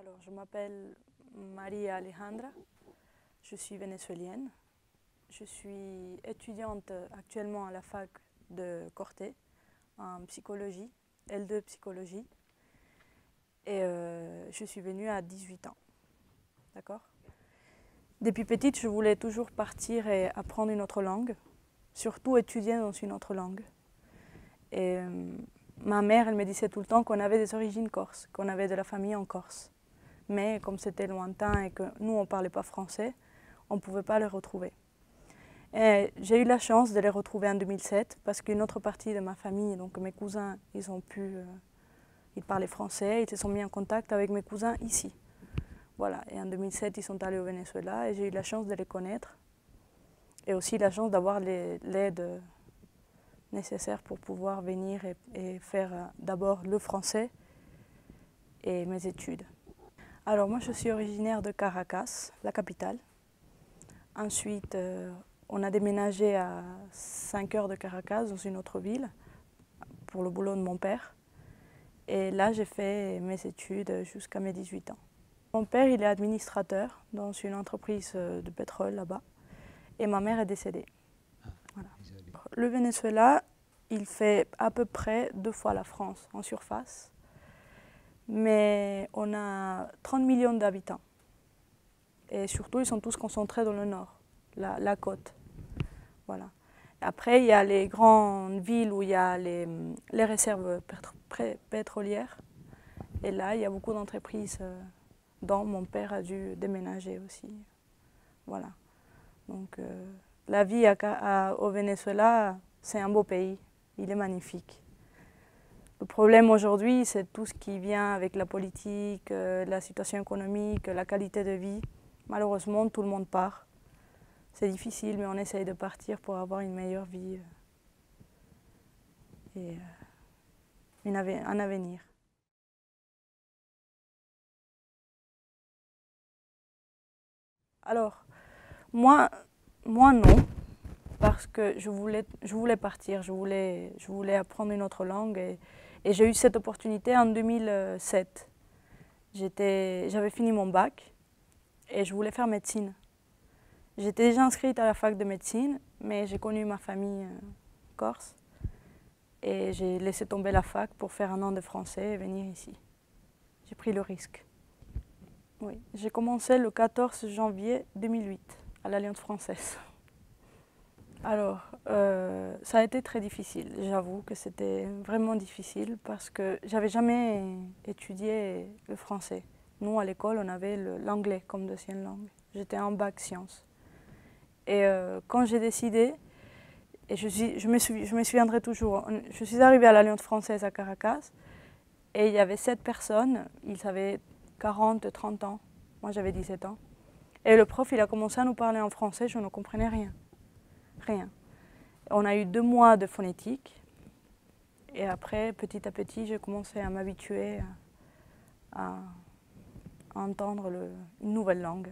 Alors, je m'appelle Maria Alejandra, je suis vénézuélienne. Je suis étudiante actuellement à la fac de Corté en psychologie, L2 psychologie. Et je suis venue à 18 ans. D'accord? Depuis petite, je voulais toujours partir et apprendre une autre langue, surtout étudier dans une autre langue. Et ma mère, elle me disait tout le temps qu'on avait des origines corses, qu'on avait de la famille en Corse. Mais comme c'était lointain et que nous, on ne parlait pas français, on ne pouvait pas les retrouver. J'ai eu la chance de les retrouver en 2007 parce qu'une autre partie de ma famille, donc mes cousins, ils parlaient français, ils se sont mis en contact avec mes cousins ici. Voilà. Et en 2007, ils sont allés au Venezuela et j'ai eu la chance de les connaître et aussi la chance d'avoir l'aide nécessaire pour pouvoir venir et faire d'abord le français et mes études. Alors moi, je suis originaire de Caracas, la capitale. Ensuite, on a déménagé à 5 heures de Caracas, dans une autre ville, pour le boulot de mon père. Et là, j'ai fait mes études jusqu'à mes 18 ans. Mon père, il est administrateur dans une entreprise de pétrole là-bas. Et ma mère est décédée. Voilà. Le Venezuela, il fait à peu près 2 fois la France en surface. Mais on a 30 millions d'habitants. Et surtout, ils sont tous concentrés dans le nord, la côte. Voilà. Après, il y a les grandes villes où il y a les réserves pétrolières. Et là, il y a beaucoup d'entreprises dont mon père a dû déménager aussi. Voilà. Donc, la vie au Venezuela, c'est un beau pays. Il est magnifique. Le problème aujourd'hui, c'est tout ce qui vient avec la politique, la situation économique, la qualité de vie. Malheureusement, tout le monde part. C'est difficile, mais on essaye de partir pour avoir une meilleure vie et un avenir. Alors, moi non, parce que je voulais partir, je voulais apprendre une autre langue et j'ai eu cette opportunité en 2007. J'avais fini mon bac et je voulais faire médecine. J'étais déjà inscrite à la fac de médecine, mais j'ai connu ma famille corse et j'ai laissé tomber la fac pour faire 1 an de français et venir ici. J'ai pris le risque. Oui, j'ai commencé le 14 janvier 2008 à l'Alliance française. Alors, ça a été très difficile. J'avoue que c'était vraiment difficile parce que j'avais jamais étudié le français. Nous, à l'école, on avait l'anglais comme deuxième langue. J'étais en bac sciences. Et quand j'ai décidé, et je me souviendrai toujours, je suis arrivée à l'Alliance française à Caracas et il y avait 7 personnes, ils avaient 40, 30 ans. Moi, j'avais 17 ans. Et le prof, il a commencé à nous parler en français, je ne comprenais rien. Rien. On a eu 2 mois de phonétique. Et après, petit à petit, j'ai commencé à m'habituer à entendre une nouvelle langue.